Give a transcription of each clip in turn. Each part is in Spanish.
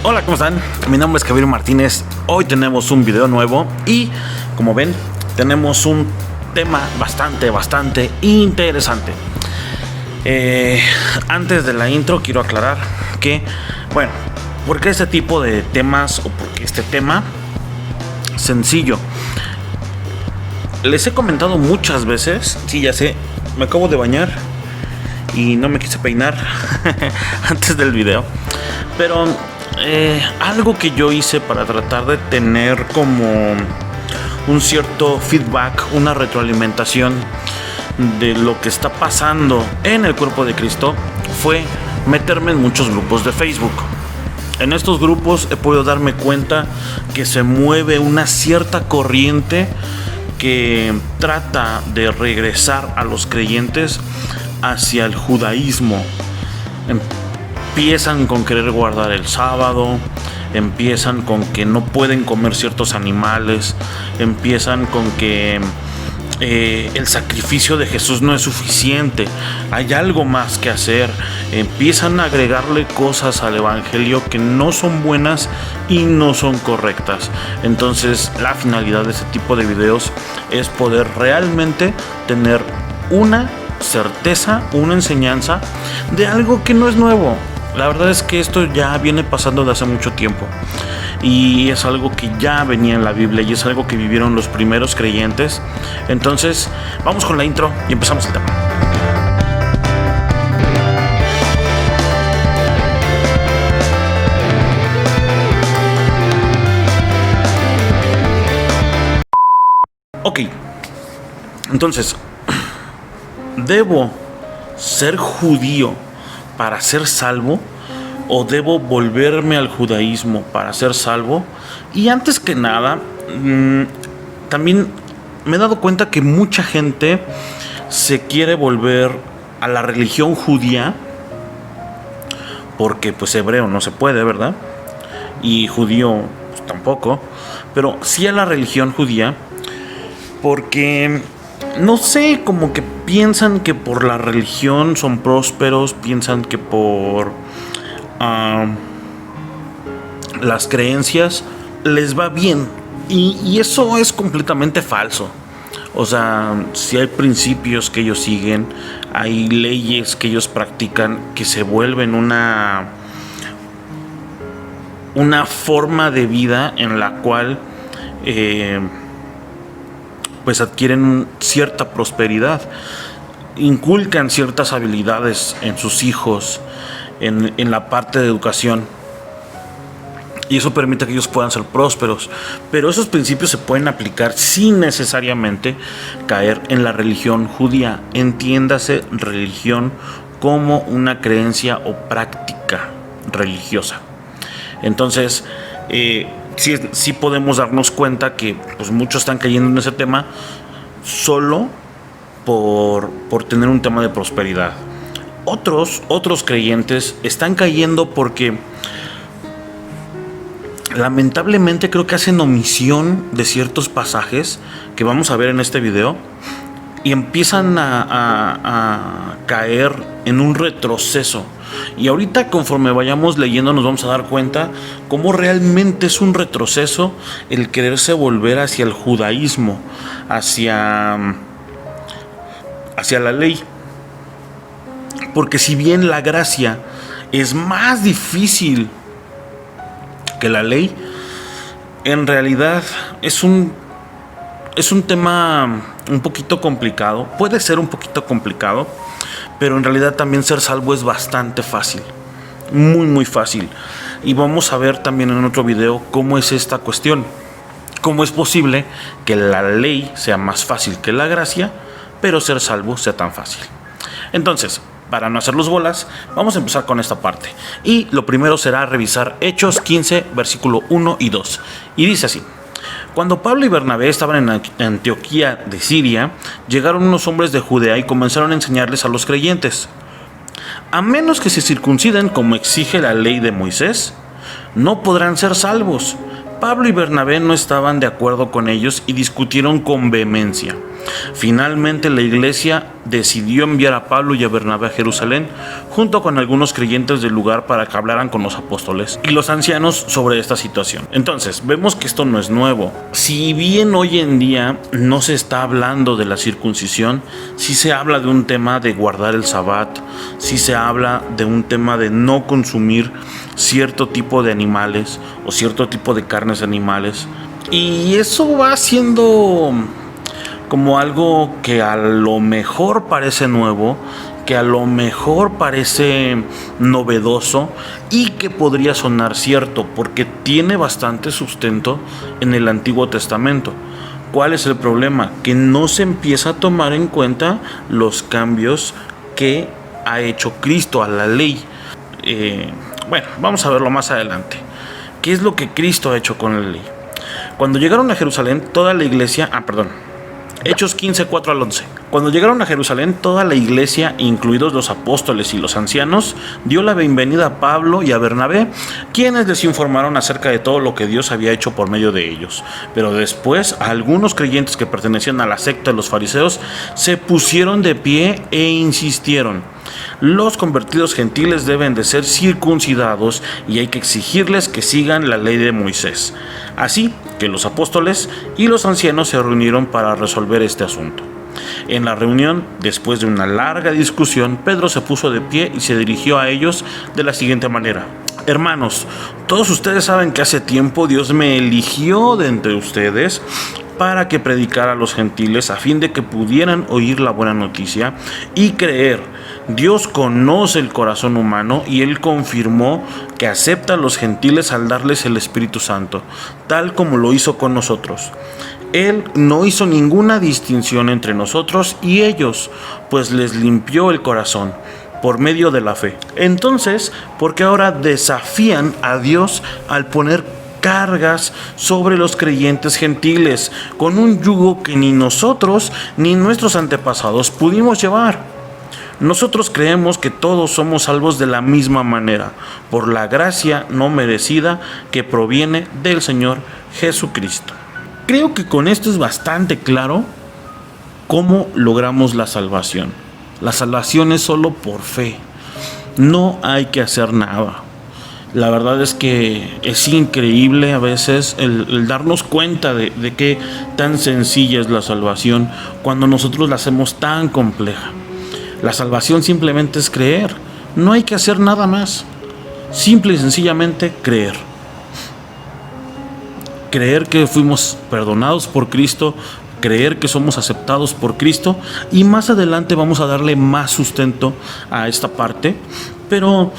Hola, ¿cómo están? Mi nombre es Javier Martínez. Hoy tenemos un video nuevo y, como ven, tenemos un tema bastante interesante. Antes de la intro quiero aclarar que, bueno, ¿por qué este tipo de temas o por qué este tema? Sencillo. Les he comentado muchas veces, sí, ya sé, me acabo de bañar y no me quise peinar antes del video, pero algo que yo hice para tratar de tener como un cierto feedback, una retroalimentación de lo que está pasando en el cuerpo de Cristo, fue meterme en muchos grupos de Facebook. En estos grupos he podido darme cuenta que se mueve una cierta corriente que trata de regresar a los creyentes hacia el judaísmo. Empiezan con querer guardar el sábado, empiezan con que no pueden comer ciertos animales, empiezan con que el sacrificio de Jesús no es suficiente, hay algo más que hacer. Empiezan a agregarle cosas al evangelio que no son buenas y no son correctas. Entonces la finalidad de este tipo de videos es poder realmente tener una certeza, una enseñanza de algo que no es nuevo. La verdad es que esto ya viene pasando de hace mucho tiempo y es algo que ya venía en la Biblia y es algo que vivieron los primeros creyentes. Entonces vamos con la intro y empezamos el tema. Ok, entonces, ¿debo ser judío para ser salvo o debo volverme al judaísmo para ser salvo? Y antes que nada, también me he dado cuenta que mucha gente se quiere volver a la religión judía porque pues hebreo no se puede, ¿verdad? Y judío pues, tampoco, pero sí a la religión judía porque no sé, como que piensan que por la religión son prósperos, piensan que por las creencias les va bien. Y eso es completamente falso. O sea, si hay principios que ellos siguen, hay leyes que ellos practican que se vuelven una forma de vida en la cual pues adquieren cierta prosperidad, inculcan ciertas habilidades en sus hijos, en la parte de educación, y eso permite que ellos puedan ser prósperos. Pero esos principios se pueden aplicar sin necesariamente caer en la religión judía. Entiéndase religión como una creencia o práctica religiosa. Entonces sí podemos darnos cuenta que pues, muchos están cayendo en ese tema solo por tener un tema de prosperidad. Otros creyentes están cayendo porque lamentablemente creo que hacen omisión de ciertos pasajes que vamos a ver en este video y empiezan a caer en un retroceso. Y ahorita, conforme vayamos leyendo, nos vamos a dar cuenta cómo realmente es un retroceso el quererse volver hacia el judaísmo, hacia la ley. Porque si bien la gracia es más difícil que la ley, en realidad es un tema un poquito complicado. Puede ser un poquito complicado, pero en realidad también ser salvo es bastante fácil, muy fácil. Y vamos a ver también en otro video cómo es esta cuestión, cómo es posible que la ley sea más fácil que la gracia, pero ser salvo sea tan fácil. Entonces, para no hacerlos bolas, vamos a empezar con esta parte. Y lo primero será revisar Hechos 15, versículo 1 y 2. Y dice así: cuando Pablo y Bernabé estaban en Antioquía de Siria, llegaron unos hombres de Judea y comenzaron a enseñarles a los creyentes: a menos que se circunciden como exige la ley de Moisés, no podrán ser salvos. Pablo y Bernabé no estaban de acuerdo con ellos y discutieron con vehemencia. Finalmente la iglesia decidió enviar a Pablo y a Bernabé a Jerusalén junto con algunos creyentes del lugar para que hablaran con los apóstoles y los ancianos sobre esta situación. Entonces, vemos que esto no es nuevo. Si bien hoy en día no se está hablando de la circuncisión, sí se habla de un tema de guardar el sabbat, sí se habla de un tema de no consumir cierto tipo de animales o cierto tipo de carnes de animales. Y eso va siendo como algo que a lo mejor parece nuevo, que a lo mejor parece novedoso y que podría sonar cierto porque tiene bastante sustento en el Antiguo Testamento. ¿Cuál es el problema? Que no se empieza a tomar en cuenta los cambios que ha hecho Cristo a la ley. Bueno, vamos a verlo más adelante. ¿Qué es lo que Cristo ha hecho con la ley? Cuando llegaron a Jerusalén, toda la iglesia... Hechos 15, 4 al 11. Cuando llegaron a Jerusalén, toda la iglesia, incluidos los apóstoles y los ancianos, dio la bienvenida a Pablo y a Bernabé, quienes les informaron acerca de todo lo que Dios había hecho por medio de ellos. Pero después, algunos creyentes que pertenecían a la secta de los fariseos se pusieron de pie e insistieron: los convertidos gentiles deben de ser circuncidados y hay que exigirles que sigan la ley de Moisés. Así que los apóstoles y los ancianos se reunieron para resolver este asunto. En la reunión, después de una larga discusión, Pedro se puso de pie y se dirigió a ellos de la siguiente manera: hermanos, todos ustedes saben que hace tiempo Dios me eligió de entre ustedes para que predicara a los gentiles a fin de que pudieran oír la buena noticia y creer. Dios conoce el corazón humano y Él confirmó que acepta a los gentiles al darles el Espíritu Santo, tal como lo hizo con nosotros. Él no hizo ninguna distinción entre nosotros y ellos, pues les limpió el corazón por medio de la fe. Entonces, ¿por qué ahora desafían a Dios al poner cargas sobre los creyentes gentiles con un yugo que ni nosotros ni nuestros antepasados pudimos llevar? Nosotros creemos que todos somos salvos de la misma manera, por la gracia no merecida que proviene del Señor Jesucristo. Creo que con esto es bastante claro cómo logramos la salvación. La salvación es solo por fe. No hay que hacer nada. La verdad es que es increíble a veces el darnos cuenta de qué tan sencilla es la salvación cuando nosotros la hacemos tan compleja. La salvación simplemente es creer. No hay que hacer nada más. Simple y sencillamente creer. Creer que fuimos perdonados por Cristo, creer que somos aceptados por Cristo, y más adelante vamos a darle más sustento a esta parte. Pero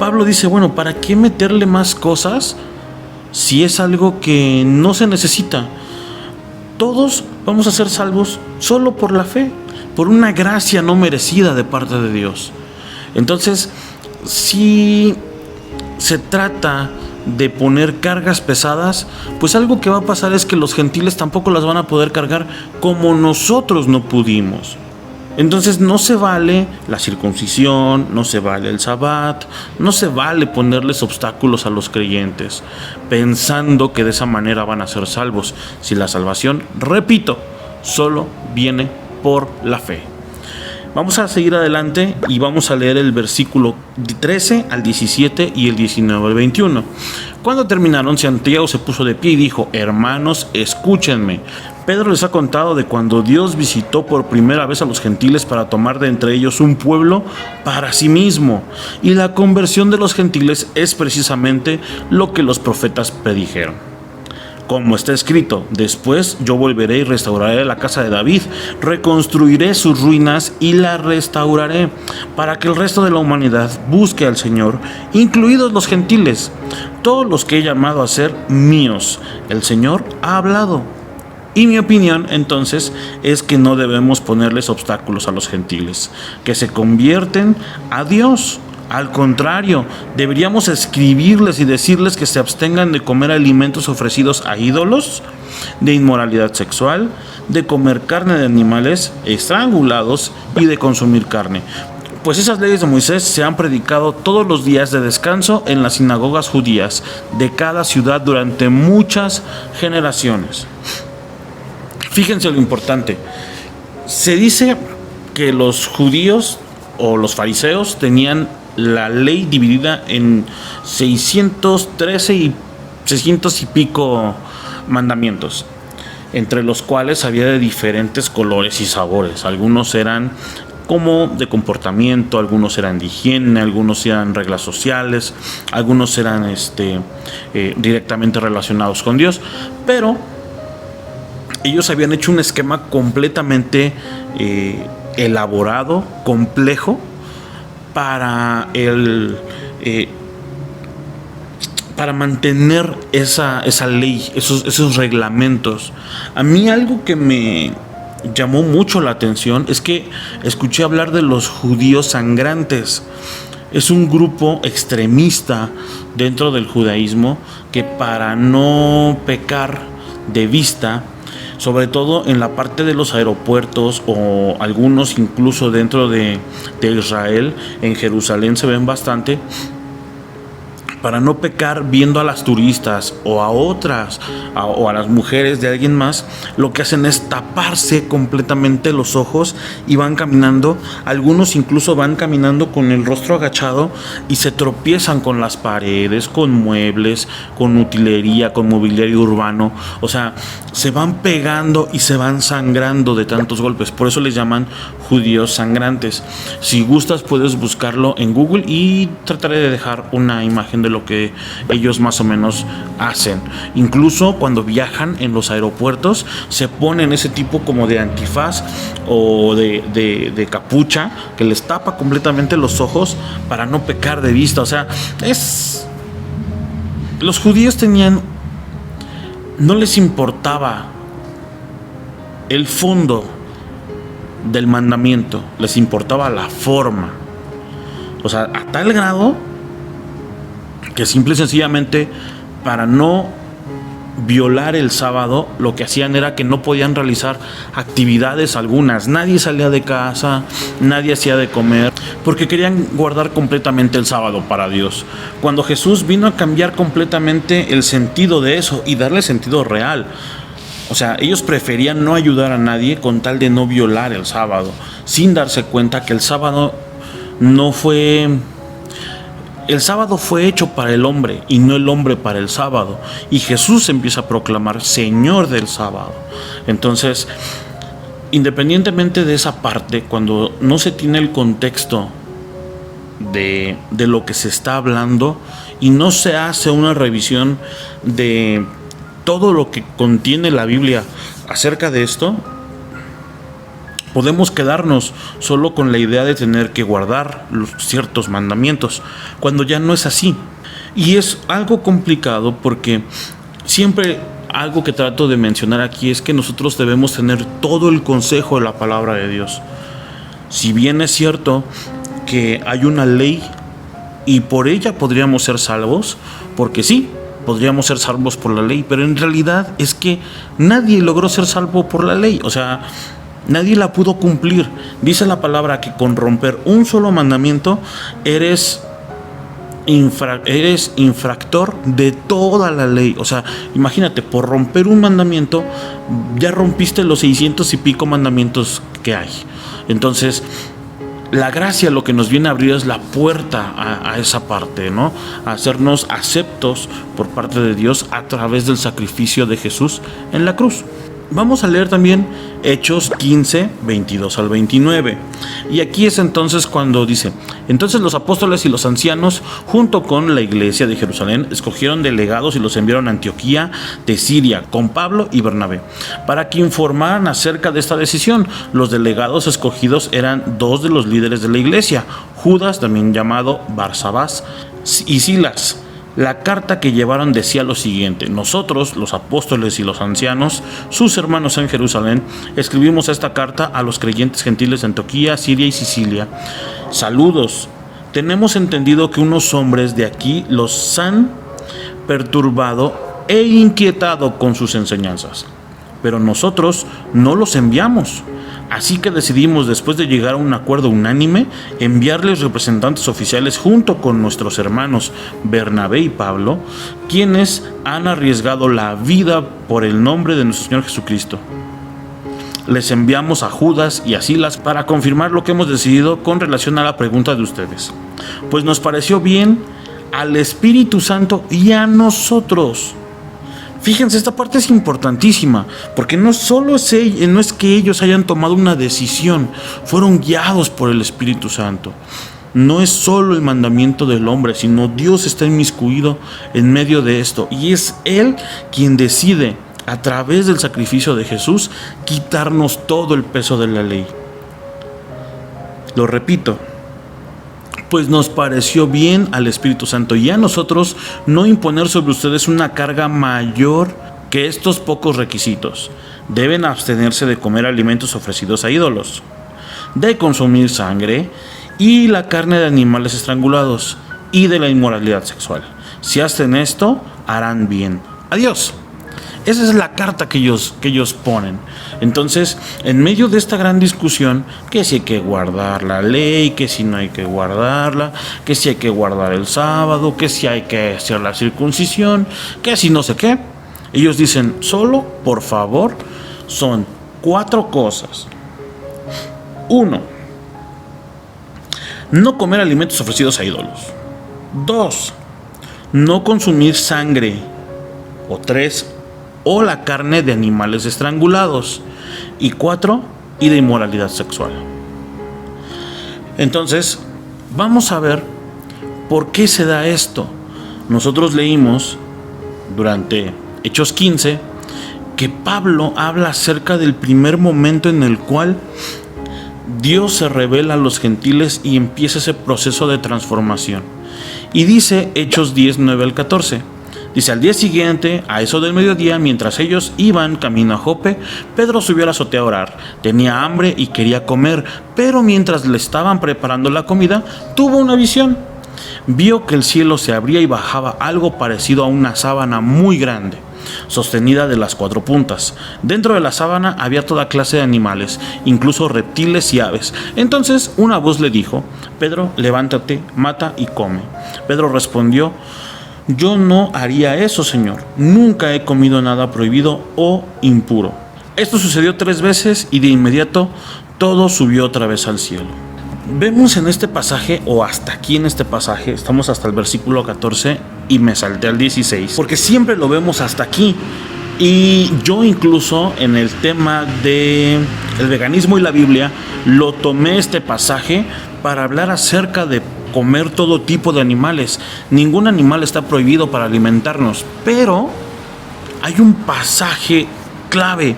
Pablo dice, bueno, ¿para qué meterle más cosas si es algo que no se necesita? Todos vamos a ser salvos solo por la fe, por una gracia no merecida de parte de Dios. Entonces, si se trata de poner cargas pesadas, pues algo que va a pasar es que los gentiles tampoco las van a poder cargar como nosotros no pudimos. Entonces no se vale la circuncisión, no se vale el sabbat, no se vale ponerles obstáculos a los creyentes pensando que de esa manera van a ser salvos, si la salvación, repito, solo viene por la fe. Vamos a seguir adelante y vamos a leer el versículo 13 al 17 y el 19 al 21. Cuando terminaron, Santiago se puso de pie y dijo: hermanos, escúchenme. Pedro les ha contado de cuando Dios visitó por primera vez a los gentiles para tomar de entre ellos un pueblo para sí mismo. Y la conversión de los gentiles es precisamente lo que los profetas predijeron. Como está escrito: después yo volveré y restauraré la casa de David, reconstruiré sus ruinas y la restauraré, para que el resto de la humanidad busque al Señor, incluidos los gentiles, todos los que he llamado a ser míos. El Señor ha hablado. Y mi opinión, entonces, es que no debemos ponerles obstáculos a los gentiles, que se convierten a Dios. Al contrario, deberíamos escribirles y decirles que se abstengan de comer alimentos ofrecidos a ídolos, de inmoralidad sexual, de comer carne de animales estrangulados y de consumir carne. Pues esas leyes de Moisés se han predicado todos los días de descanso en las sinagogas judías de cada ciudad durante muchas generaciones. Fíjense lo importante. Se dice que los judíos o los fariseos tenían la ley dividida en 613 y 600 y pico mandamientos, entre los cuales había de diferentes colores y sabores. Algunos eran como de comportamiento, algunos eran de higiene, algunos eran reglas sociales, algunos eran directamente relacionados con Dios, pero ellos habían hecho un esquema completamente elaborado, complejo, para para mantener esa ley, esos reglamentos. A mí algo que me llamó mucho la atención es que escuché hablar de los judíos sangrantes. Es un grupo extremista dentro del judaísmo que, para no pecar de vista, sobre todo en la parte de los aeropuertos, o algunos incluso dentro de Israel, en Jerusalén se ven bastante, para no pecar viendo a las turistas o a otras o a las mujeres de alguien más, lo que hacen es taparse completamente los ojos y van caminando. Algunos incluso van caminando con el rostro agachado y se tropiezan con las paredes, con muebles, con utilería, con mobiliario urbano. O sea, se van pegando y se van sangrando de tantos golpes. Por eso les llaman judíos sangrantes. Si gustas, puedes buscarlo en Google y trataré de dejar una imagen de lo que ellos más o menos hacen. Incluso cuando viajan en los aeropuertos se ponen ese tipo como de antifaz o de capucha que les tapa completamente los ojos para no pecar de vista. O sea, los judíos no les importaba el fondo del mandamiento, les importaba la forma. O sea, a tal grado que simple y sencillamente, para no violar el sábado, lo que hacían era que no podían realizar actividades algunas. Nadie salía de casa, nadie hacía de comer, porque querían guardar completamente el sábado para Dios. Cuando Jesús vino a cambiar completamente el sentido de eso y darle sentido real. O sea, ellos preferían no ayudar a nadie con tal de no violar el sábado, sin darse cuenta que el sábado fue hecho para el hombre y no el hombre para el sábado. Y Jesús empieza a proclamar Señor del sábado. Entonces, independientemente de esa parte, cuando no se tiene el contexto de lo que se está hablando y no se hace una revisión de todo lo que contiene la Biblia acerca de esto, podemos quedarnos solo con la idea de tener que guardar ciertos mandamientos, cuando ya no es así. Y es algo complicado porque siempre algo que trato de mencionar aquí es que nosotros debemos tener todo el consejo de la palabra de Dios. Si bien es cierto que hay una ley y por ella podríamos ser salvos, porque sí, podríamos ser salvos por la ley, pero en realidad es que nadie logró ser salvo por la ley. O sea, nadie la pudo cumplir. Dice la palabra que con romper un solo mandamiento eres infractor de toda la ley. O sea, imagínate, por romper un mandamiento ya rompiste los 600 y pico mandamientos que hay. Entonces, la gracia lo que nos viene a abrir es la puerta a esa parte, ¿no? A hacernos aceptos por parte de Dios a través del sacrificio de Jesús en la cruz. Vamos a leer también Hechos 15, 22 al 29. Y aquí es entonces cuando dice: entonces los apóstoles y los ancianos, junto con la iglesia de Jerusalén, escogieron delegados y los enviaron a Antioquía de Siria con Pablo y Bernabé, para que informaran acerca de esta decisión. Los delegados escogidos eran dos de los líderes de la iglesia, Judas, también llamado Barsabás, y Silas. La carta que llevaron decía lo siguiente: nosotros, los apóstoles y los ancianos, sus hermanos en Jerusalén, escribimos esta carta a los creyentes gentiles de Antioquía, Siria y Sicilia. Saludos. Tenemos entendido que unos hombres de aquí los han perturbado e inquietado con sus enseñanzas, pero nosotros no los enviamos. Así que decidimos, después de llegar a un acuerdo unánime, enviarles representantes oficiales junto con nuestros hermanos Bernabé y Pablo, quienes han arriesgado la vida por el nombre de nuestro Señor Jesucristo. les enviamos a Judas y a Silas para confirmar lo que hemos decidido con relación a la pregunta de ustedes. Pues nos pareció bien al Espíritu Santo y a nosotros. Fíjense, esta parte es importantísima, porque no es que ellos hayan tomado una decisión, fueron guiados por el Espíritu Santo. No es solo el mandamiento del hombre, sino Dios está inmiscuido en medio de esto, y es Él quien decide, a través del sacrificio de Jesús, quitarnos todo el peso de la ley. Lo repito, pues nos pareció bien al Espíritu Santo y a nosotros no imponer sobre ustedes una carga mayor que estos pocos requisitos. Deben abstenerse de comer alimentos ofrecidos a ídolos, de consumir sangre y la carne de animales estrangulados y de la inmoralidad sexual. Si hacen esto, harán bien. Adiós. Esa es la carta que ellos ponen. Entonces, en medio de esta gran discusión, que si hay que guardar la ley, que si no hay que guardarla, que si hay que guardar el sábado, que si hay que hacer la circuncisión, que si no sé qué, ellos dicen, solo, por favor, son 4 cosas. 1. No comer alimentos ofrecidos a ídolos. 2. No consumir sangre. O 3. O la carne de animales estrangulados. Y 4. Y de inmoralidad sexual. Entonces, vamos a ver por qué se da esto. Nosotros leímos durante Hechos 15 que Pablo habla acerca del primer momento en el cual Dios se revela a los gentiles y empieza ese proceso de transformación. Y dice Hechos 10, 9 al 14. Dice, al día siguiente, a eso del mediodía, mientras ellos iban camino a Jope, Pedro subió a la azotea a orar. Tenía hambre y quería comer, pero mientras le estaban preparando la comida, tuvo una visión. Vio que el cielo se abría y bajaba algo parecido a una sábana muy grande, sostenida de las 4 puntas. Dentro de la sábana había toda clase de animales, incluso reptiles y aves. Entonces una voz le dijo, Pedro, levántate, mata y come. Pedro respondió, yo no haría eso, Señor. Nunca he comido nada prohibido o impuro. Esto sucedió 3 veces y de inmediato todo subió otra vez al cielo. Vemos en este pasaje, o hasta aquí en este pasaje, estamos hasta el versículo 14 y me salté al 16, porque siempre lo vemos hasta aquí. Y yo incluso en el tema del veganismo y la Biblia, lo tomé este pasaje para hablar acerca de comer todo tipo de animales. Ningún animal está prohibido para alimentarnos, pero hay un pasaje clave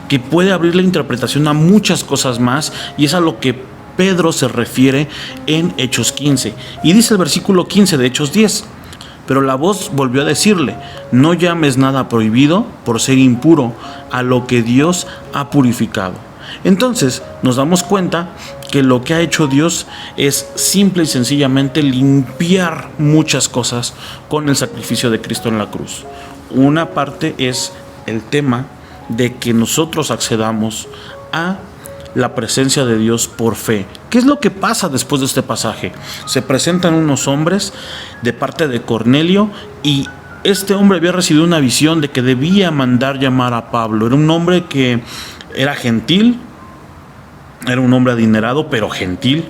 que puede abrir la interpretación a muchas cosas más, y es a lo que Pedro se refiere en Hechos 15. Y dice el versículo 15 de Hechos 10, pero la voz volvió a decirle, no llames nada prohibido por ser impuro a lo que Dios ha purificado. Entonces nos damos cuenta que lo que ha hecho Dios es simple y sencillamente limpiar muchas cosas con el sacrificio de Cristo en la cruz. Una parte es el tema de que nosotros accedamos a la presencia de Dios por fe. ¿Qué es lo que pasa después de este pasaje? Se presentan unos hombres de parte de Cornelio, y este hombre había recibido una visión de que debía mandar llamar a Pablo. Era un hombre que era gentil, era un hombre adinerado, pero gentil,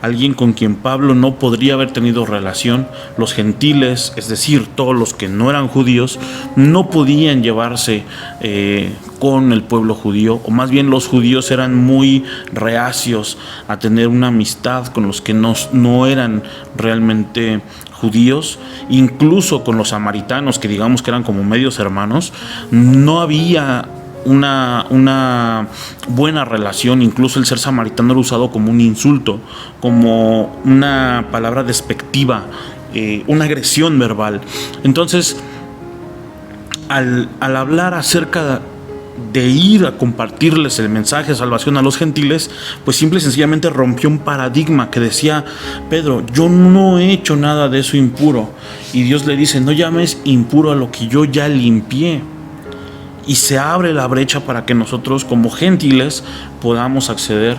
alguien con quien Pablo no podría haber tenido relación. Los gentiles, es decir, todos los que no eran judíos, no podían llevarse con el pueblo judío, o más bien los judíos eran muy reacios a tener una amistad con los que no eran realmente judíos. Incluso con los samaritanos, que digamos que eran como medios hermanos, no había una buena relación. Incluso el ser samaritano era usado como un insulto, como una palabra despectiva, una agresión verbal. Entonces, al hablar acerca de ir a compartirles el mensaje de salvación a los gentiles, pues simple y sencillamente rompió un paradigma que decía, Pedro, yo no he hecho nada de eso impuro. Y Dios le dice, no llames impuro a lo que yo ya limpié. Y se abre la brecha para que nosotros como gentiles podamos acceder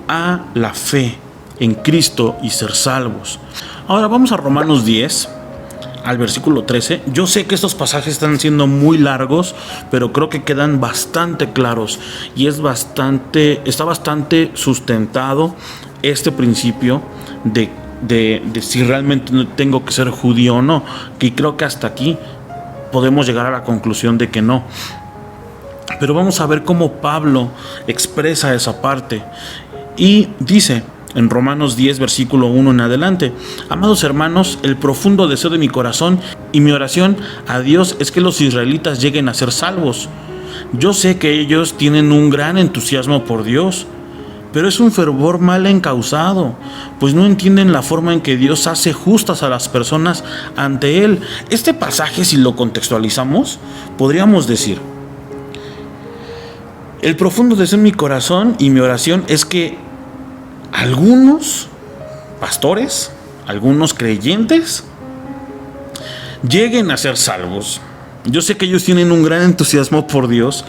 a la fe en Cristo y ser salvos. Ahora vamos a Romanos 10, al versículo 13. Yo sé que estos pasajes están siendo muy largos, pero creo que quedan bastante claros y está bastante sustentado este principio de si realmente tengo que ser judío o no, que creo que hasta aquí podemos llegar a la conclusión de que no. Pero vamos a ver cómo Pablo expresa esa parte y dice en Romanos 10, versículo 1 en adelante: amados hermanos, el profundo deseo de mi corazón y mi oración a Dios es que los israelitas lleguen a ser salvos. Yo sé que ellos tienen un gran entusiasmo por Dios, pero es un fervor mal encausado, pues no entienden la forma en que Dios hace justas a las personas ante Él. Este pasaje, si lo contextualizamos, podríamos decir: el profundo deseo de mi corazón y mi oración es que algunos pastores, algunos creyentes, lleguen a ser salvos. Yo sé que ellos tienen un gran entusiasmo por Dios,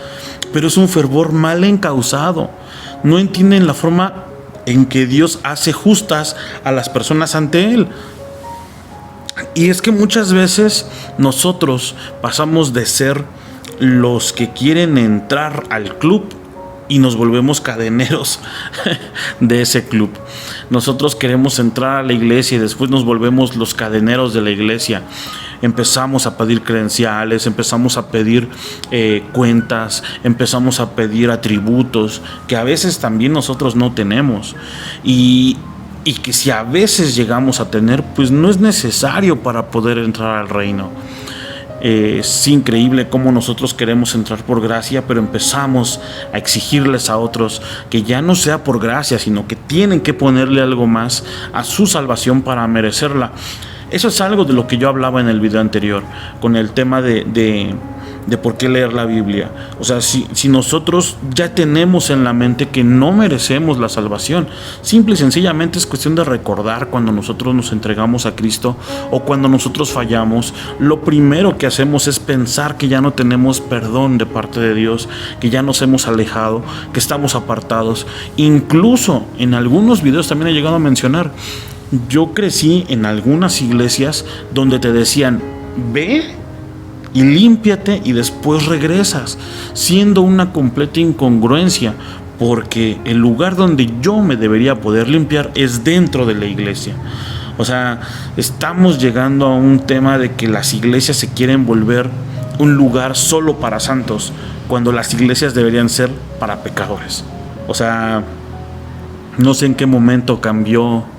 pero es un fervor mal encausado. No entienden la forma en que Dios hace justas a las personas ante Él. Y es que muchas veces nosotros pasamos de ser los que quieren entrar al club y nos volvemos cadeneros de ese club. Nosotros queremos entrar a la iglesia y después nos volvemos los cadeneros de la iglesia. Empezamos a pedir credenciales, empezamos a pedir cuentas, empezamos a pedir atributos que a veces también nosotros no tenemos, y que si a veces llegamos a tener, pues no es necesario para poder entrar al reino. Es increíble cómo nosotros queremos entrar por gracia, pero empezamos a exigirles a otros que ya no sea por gracia, sino que tienen que ponerle algo más a su salvación para merecerla. Eso es algo de lo que yo hablaba en el video anterior, con el tema de por qué leer la Biblia. O sea, si nosotros ya tenemos en la mente que no merecemos la salvación, simple y sencillamente es cuestión de recordar cuando nosotros nos entregamos a Cristo o cuando nosotros fallamos, lo primero que hacemos es pensar que ya no tenemos perdón de parte de Dios, que ya nos hemos alejado, que estamos apartados. Incluso en algunos videos también he llegado a mencionar, yo crecí en algunas iglesias donde te decían: ve y límpiate y después regresas, siendo una completa incongruencia, porque el lugar donde yo me debería poder limpiar es dentro de la iglesia. O sea, estamos llegando a un tema de que las iglesias se quieren volver un lugar solo para santos, cuando las iglesias deberían ser para pecadores. O sea, no sé en qué momento cambió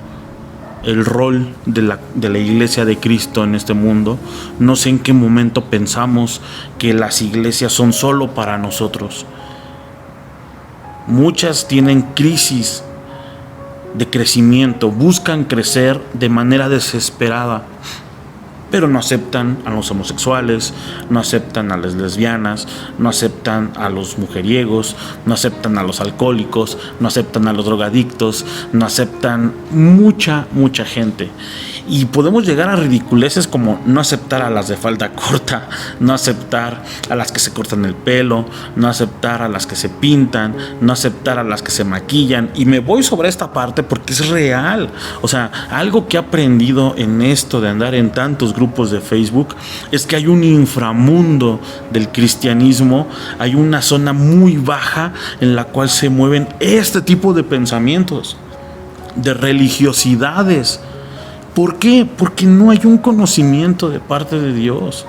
el rol de la iglesia de Cristo en este mundo. No sé en qué momento pensamos que las iglesias son solo para nosotros. Muchas tienen crisis de crecimiento, buscan crecer de manera desesperada, pero no aceptan a los homosexuales, no aceptan a las lesbianas, no aceptan a los mujeriegos, no aceptan a los alcohólicos, no aceptan a los drogadictos, no aceptan mucha gente. Y podemos llegar a ridiculeces como no aceptar a las de falda corta, no aceptar a las que se cortan el pelo, no aceptar a las que se pintan, no aceptar a las que se maquillan. Y me voy sobre esta parte porque es real. O sea, algo que he aprendido en esto de andar en tantos grupos de Facebook es que hay un inframundo del cristianismo, hay una zona muy baja en la cual se mueven este tipo de pensamientos, de religiosidades. ¿Por qué? Porque no hay un conocimiento de parte de Dios,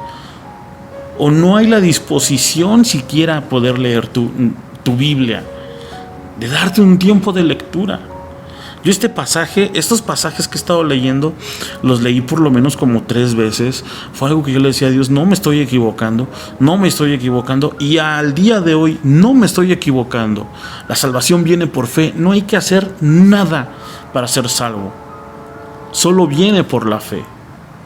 o no hay la disposición siquiera a poder leer tu Biblia, de darte un tiempo de lectura. Yo estos pasajes que he estado leyendo, los leí por lo menos como 3 veces. Fue algo que yo le decía a Dios: no me estoy equivocando, y al día de hoy no me estoy equivocando. La salvación viene por fe, no hay que hacer nada para ser salvo. Solo viene por la fe.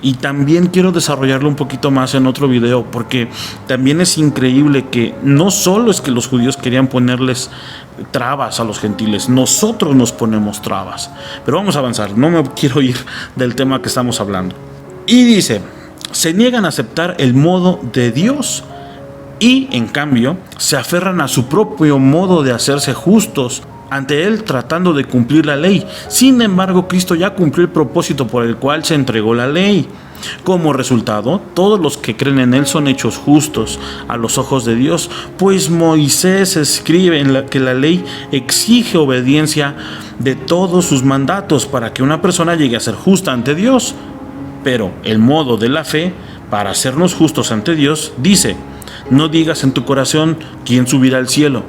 Y también quiero desarrollarlo un poquito más en otro video, porque también es increíble que no solo es que los judíos querían ponerles trabas a los gentiles, nosotros nos ponemos trabas. Pero vamos a avanzar, no me quiero ir del tema que estamos hablando. Y dice: se niegan a aceptar el modo de Dios y en cambio se aferran a su propio modo de hacerse justos ante Él, tratando de cumplir la ley. Sin embargo, Cristo ya cumplió el propósito por el cual se entregó la ley. Como resultado, todos los que creen en Él son hechos justos a los ojos de Dios, pues Moisés escribe que la ley exige obediencia de todos sus mandatos para que una persona llegue a ser justa ante Dios. Pero el modo de la fe para hacernos justos ante Dios dice: no digas en tu corazón quién subirá al cielo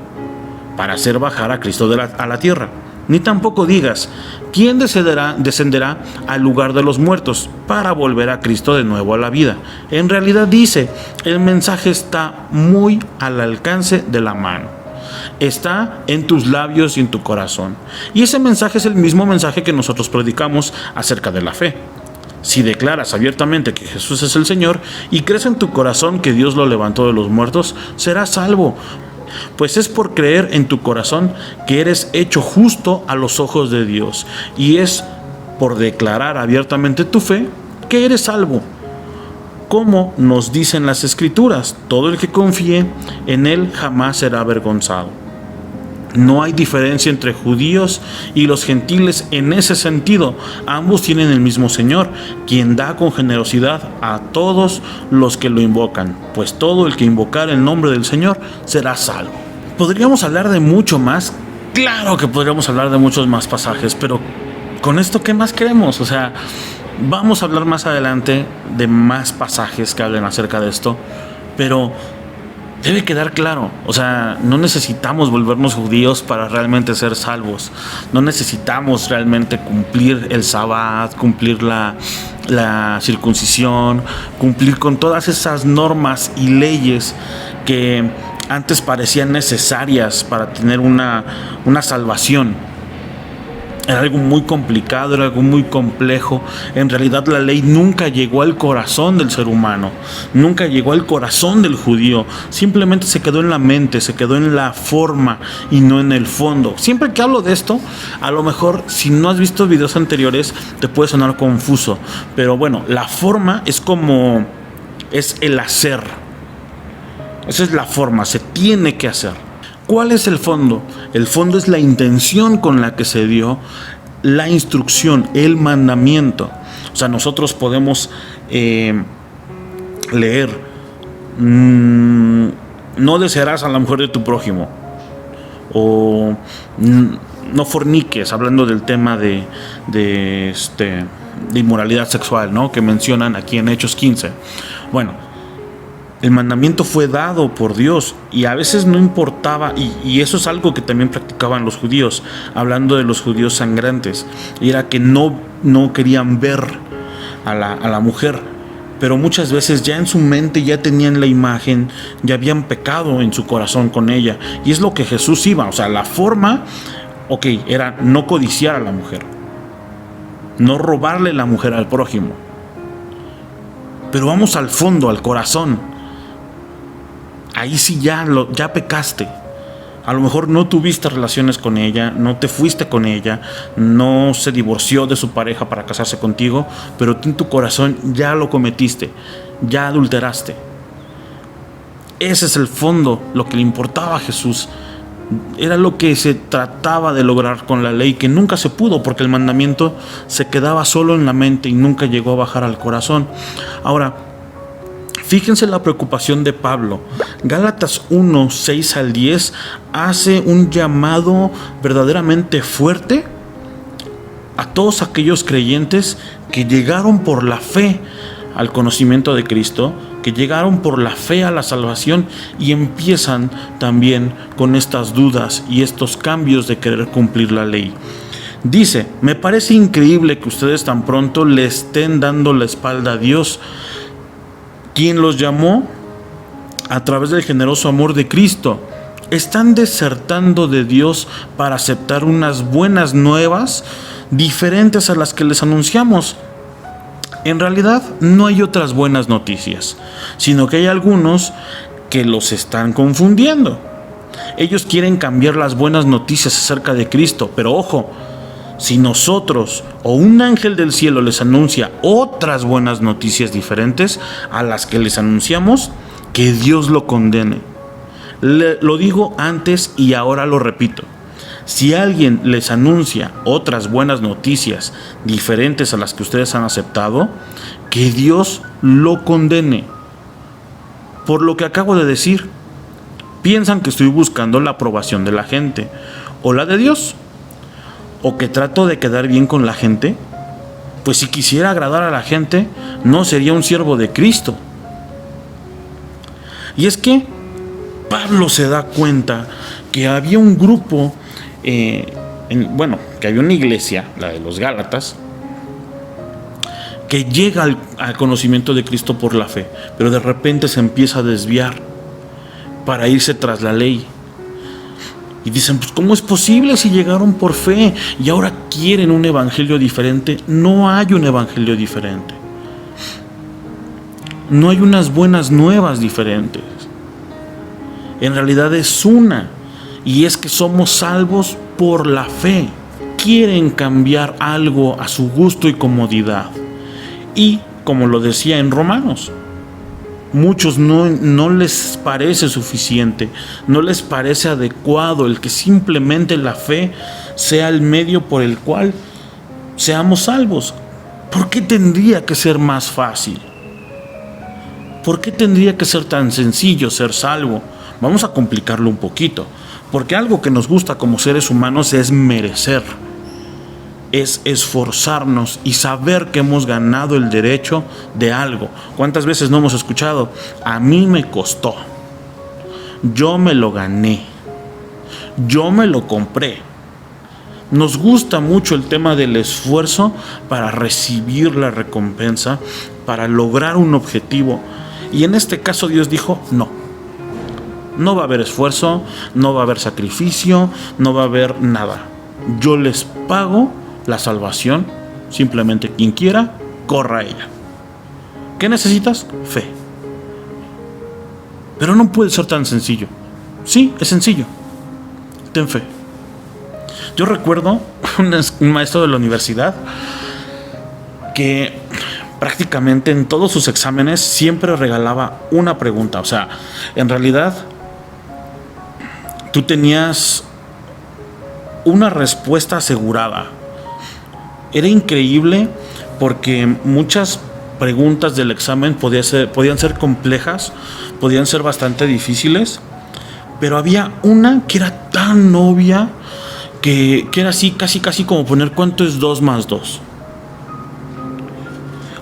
para hacer bajar a Cristo a la tierra, ni tampoco digas quién descenderá al lugar de los muertos para volver a Cristo de nuevo a la vida. En realidad dice, el mensaje está muy al alcance de la mano, está en tus labios y en tu corazón. Y ese mensaje es el mismo mensaje que nosotros predicamos acerca de la fe. Si declaras abiertamente que Jesús es el Señor y crees en tu corazón que Dios lo levantó de los muertos, serás salvo. Pues es por creer en tu corazón que eres hecho justo a los ojos de Dios, y es por declarar abiertamente tu fe que eres salvo. Como nos dicen las Escrituras, todo el que confíe en Él jamás será avergonzado. No hay diferencia entre judíos y los gentiles en ese sentido. Ambos tienen el mismo Señor, quien da con generosidad a todos los que lo invocan, pues todo el que invocar el nombre del Señor será salvo. ¿Podríamos hablar de mucho más? Claro que podríamos hablar de muchos más pasajes, pero con esto, ¿qué más queremos? O sea, vamos a hablar más adelante de más pasajes que hablen acerca de esto, pero debe quedar claro, o sea, no necesitamos volvernos judíos para realmente ser salvos. No necesitamos realmente cumplir el Sabbat, cumplir la circuncisión, cumplir con todas esas normas y leyes que antes parecían necesarias para tener una salvación. Era algo muy complicado, era algo muy complejo. En realidad la ley nunca llegó al corazón del ser humano, nunca llegó al corazón del judío. Simplemente se quedó en la mente, se quedó en la forma y no en el fondo. Siempre que hablo de esto, a lo mejor si no has visto videos anteriores te puede sonar confuso, pero bueno, la forma es el hacer. Esa es la forma, se tiene que hacer. ¿Cuál es el fondo? El fondo es la intención con la que se dio la instrucción, el mandamiento. O sea, nosotros podemos leer, no desearás a la mujer de tu prójimo, o no forniques, hablando del tema de inmoralidad sexual, ¿no?, que mencionan aquí en Hechos 15. Bueno, el mandamiento fue dado por Dios y a veces no importaba, y eso es algo que también practicaban los judíos, hablando de los judíos sangrantes, y era que no querían ver a la mujer, pero muchas veces ya en su mente ya tenían la imagen, ya habían pecado en su corazón con ella, y es lo que Jesús iba, o sea, la forma, era no codiciar a la mujer, no robarle la mujer al prójimo, pero vamos al fondo, al corazón. Ahí sí ya pecaste. A lo mejor no tuviste relaciones con ella, no te fuiste con ella, no se divorció de su pareja para casarse contigo, pero tú en tu corazón ya lo cometiste, ya adulteraste. Ese es el fondo, lo que le importaba a Jesús. Era lo que se trataba de lograr con la ley, que nunca se pudo porque el mandamiento se quedaba solo en la mente y nunca llegó a bajar al corazón. Ahora, fíjense la preocupación de Pablo. Gálatas 1, 6 al 10 hace un llamado verdaderamente fuerte a todos aquellos creyentes que llegaron por la fe al conocimiento de Cristo, que llegaron por la fe a la salvación y empiezan también con estas dudas y estos cambios de querer cumplir la ley. Dice: me parece increíble que ustedes tan pronto le estén dando la espalda a Dios, quien los llamó a través del generoso amor de Cristo. Están desertando de Dios para aceptar unas buenas nuevas diferentes a las que les anunciamos. En realidad no hay otras buenas noticias, sino que hay algunos que los están confundiendo. Ellos quieren cambiar las buenas noticias acerca de Cristo, pero ojo, si nosotros o un ángel del cielo les anuncia otras buenas noticias diferentes a las que les anunciamos, que Dios lo condene. Lo digo antes y ahora lo repito. Si alguien les anuncia otras buenas noticias diferentes a las que ustedes han aceptado, que Dios lo condene por lo que acabo de decir. Piensan que estoy buscando la aprobación de la gente o la de Dios, o que trato de quedar bien con la gente. Pues si quisiera agradar a la gente, no sería un siervo de Cristo. Y es que Pablo se da cuenta que había un grupo, que había una iglesia, la de los Gálatas, que llega al conocimiento de Cristo por la fe, pero de repente se empieza a desviar para irse tras la ley. Y dicen, pues ¿cómo es posible si llegaron por fe y ahora quieren un evangelio diferente? No hay un evangelio diferente. No hay unas buenas nuevas diferentes. En realidad es una, y es que somos salvos por la fe. Quieren cambiar algo a su gusto y comodidad. Y como lo decía en Romanos, muchos no les parece suficiente, no les parece adecuado el que simplemente la fe sea el medio por el cual seamos salvos. ¿Por qué tendría que ser más fácil? ¿Por qué tendría que ser tan sencillo ser salvo? Vamos a complicarlo un poquito, porque algo que nos gusta como seres humanos es merecer, es esforzarnos y saber que hemos ganado el derecho de algo. ¿Cuántas veces no hemos escuchado? A mí me costó, yo me lo gané, yo me lo compré. Nos gusta mucho el tema del esfuerzo para recibir la recompensa, para lograr un objetivo. Y en este caso Dios dijo, no va a haber esfuerzo, no va a haber sacrificio, no va a haber nada. Yo les pago la salvación, simplemente quien quiera, corra a ella. ¿Qué necesitas? Fe. Pero no puede ser tan sencillo. Sí, es sencillo. Ten fe. Yo recuerdo un maestro de la universidad que prácticamente en todos sus exámenes siempre regalaba una pregunta. O sea, en realidad tú tenías una respuesta asegurada. Era increíble porque muchas preguntas del examen podían ser complejas, podían ser bastante difíciles, pero había una que era tan obvia que era así, casi como poner cuánto es 2 más 2.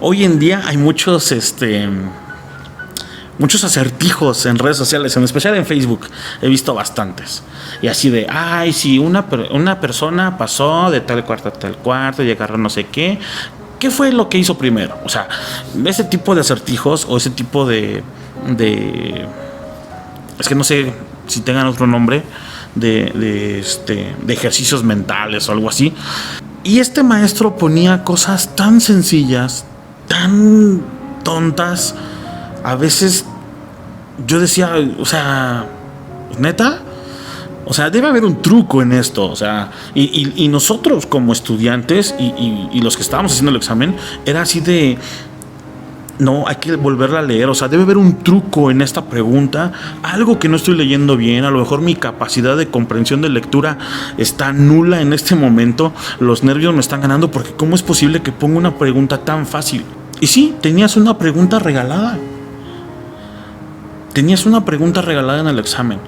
Hoy en día hay muchos acertijos en redes sociales, en especial en Facebook. He visto bastantes. Y así de, si una persona pasó de tal cuarto a tal cuarto y agarró no sé qué. ¿Qué fue lo que hizo primero? O sea, ese tipo de acertijos o ese tipo de es que no sé si tengan otro nombre, de ejercicios mentales o algo así. Y este maestro ponía cosas tan sencillas, tan tontas. A veces yo decía, o sea, ¿neta? O sea, debe haber un truco en esto. O sea, y nosotros como estudiantes y los que estábamos haciendo el examen, era así de, no, hay que volverla a leer. O sea, debe haber un truco en esta pregunta, algo que no estoy leyendo bien. A lo mejor mi capacidad de comprensión de lectura está nula en este momento. Los nervios me están ganando porque ¿cómo es posible que ponga una pregunta tan fácil? Y sí, tenías una pregunta regalada. Tenías una pregunta regalada en el examen.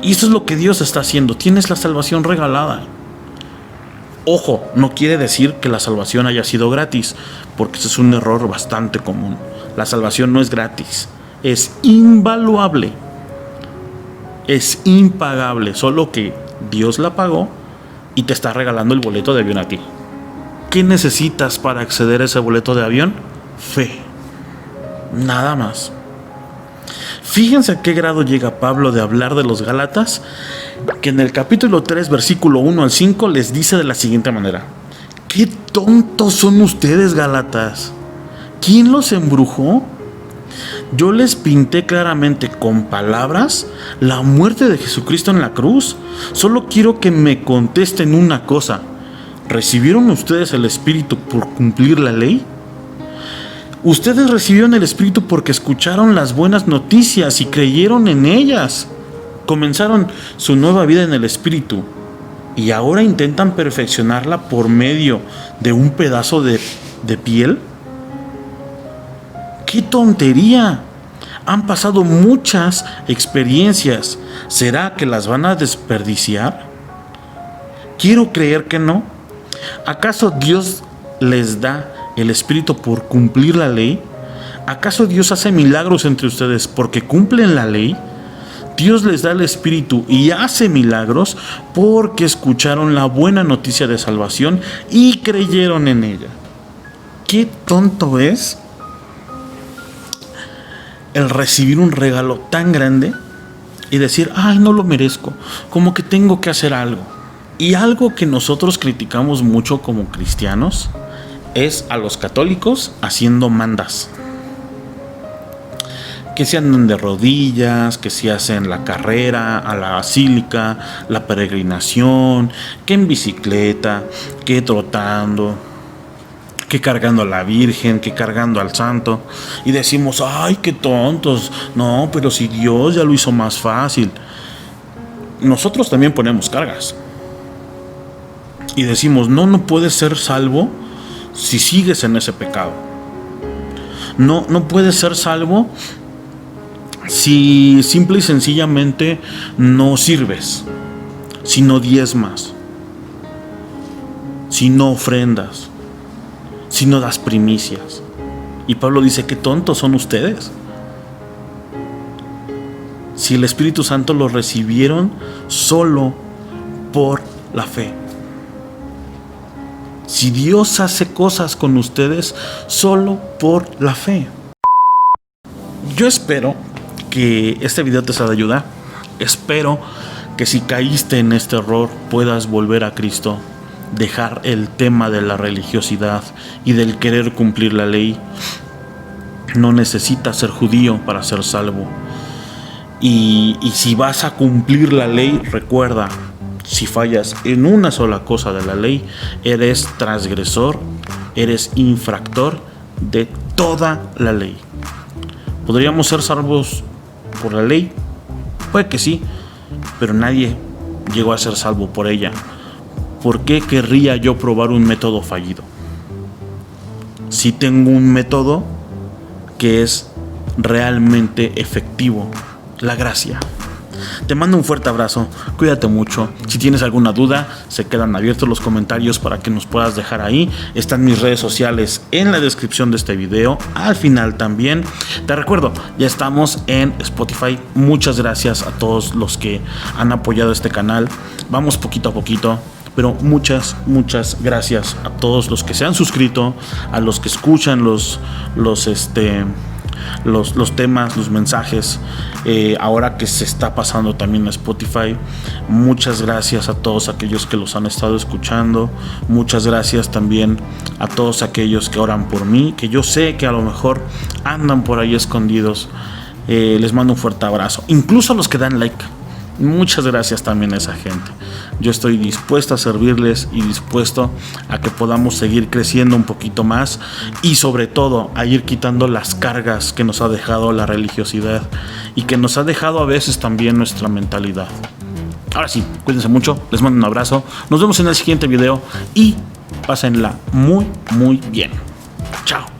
Y eso es lo que Dios está haciendo. Tienes la salvación regalada. Ojo, no quiere decir que la salvación haya sido gratis, porque ese es un error bastante común. La salvación no es gratis, es invaluable, es impagable, solo que Dios la pagó y te está regalando el boleto de avión a ti. ¿Qué necesitas para acceder a ese boleto de avión? Fe, nada más. Fíjense a qué grado llega Pablo de hablar de los Gálatas, que en el capítulo 3, versículo 1 al 5, les dice de la siguiente manera: ¡qué tontos son ustedes, Gálatas! ¿Quién los embrujó? Yo les pinté claramente con palabras la muerte de Jesucristo en la cruz. Solo quiero que me contesten una cosa: ¿recibieron ustedes el Espíritu por cumplir la ley? Ustedes recibieron el Espíritu porque escucharon las buenas noticias y creyeron en ellas. Comenzaron su nueva vida en el Espíritu y ahora intentan perfeccionarla por medio de un pedazo de piel. ¡Qué tontería! Han pasado muchas experiencias. ¿Será que las van a desperdiciar? Quiero creer que no. ¿Acaso Dios les da el Espíritu por cumplir la ley? ¿Acaso Dios hace milagros entre ustedes porque cumplen la ley? Dios les da el Espíritu y hace milagros porque escucharon la buena noticia de salvación y creyeron en ella. ¿Qué tonto es el recibir un regalo tan grande y decir, ay, no lo merezco, como que tengo que hacer algo? Y algo que nosotros criticamos mucho como cristianos es a los católicos haciendo mandas. Que se andan de rodillas, que se hacen la carrera a la basílica, la peregrinación, que en bicicleta, que trotando, que cargando a la Virgen, que cargando al Santo. Y decimos, ay, qué tontos. No, pero si Dios ya lo hizo más fácil. Nosotros también ponemos cargas. Y decimos, no puedes ser salvo si sigues en ese pecado. No puedes ser salvo si simple y sencillamente no sirves, si no diezmas, si no ofrendas, si no das primicias. Y Pablo dice, qué tontos son ustedes. Si el Espíritu Santo lo recibieron solo por la fe. Si Dios hace cosas con ustedes solo por la fe. Yo espero que este video te sea de ayuda. Espero que si caíste en este error puedas volver a Cristo, dejar el tema de la religiosidad y del querer cumplir la ley. No necesitas ser judío para ser salvo. Y si vas a cumplir la ley, recuerda, si fallas en una sola cosa de la ley, eres transgresor, eres infractor de toda la ley. ¿Podríamos ser salvos por la ley? Puede que sí, pero nadie llegó a ser salvo por ella. ¿Por qué querría yo probar un método fallido? Si tengo un método que es realmente efectivo, la gracia. Te mando un fuerte abrazo, cuídate mucho. Si tienes alguna duda, se quedan abiertos los comentarios para que nos puedas dejar ahí. Están mis redes sociales en la descripción de este video, al final también. Te recuerdo, ya estamos en Spotify. Muchas gracias a todos los que han apoyado este canal. Vamos poquito a poquito, pero muchas gracias a todos los que se han suscrito, a los que escuchan los temas, los mensajes, ahora que se está pasando también a Spotify. Muchas gracias a todos aquellos que los han estado escuchando. Muchas gracias también a todos aquellos que oran por mí, que yo sé que a lo mejor andan por ahí escondidos. Les mando un fuerte abrazo, incluso a los que dan like. Muchas gracias también a esa gente. Yo estoy dispuesto a servirles y dispuesto a que podamos seguir creciendo un poquito más y sobre todo a ir quitando las cargas que nos ha dejado la religiosidad y que nos ha dejado a veces también nuestra mentalidad. Ahora sí, cuídense mucho, les mando un abrazo, nos vemos en el siguiente video y pásenla muy bien. Chao.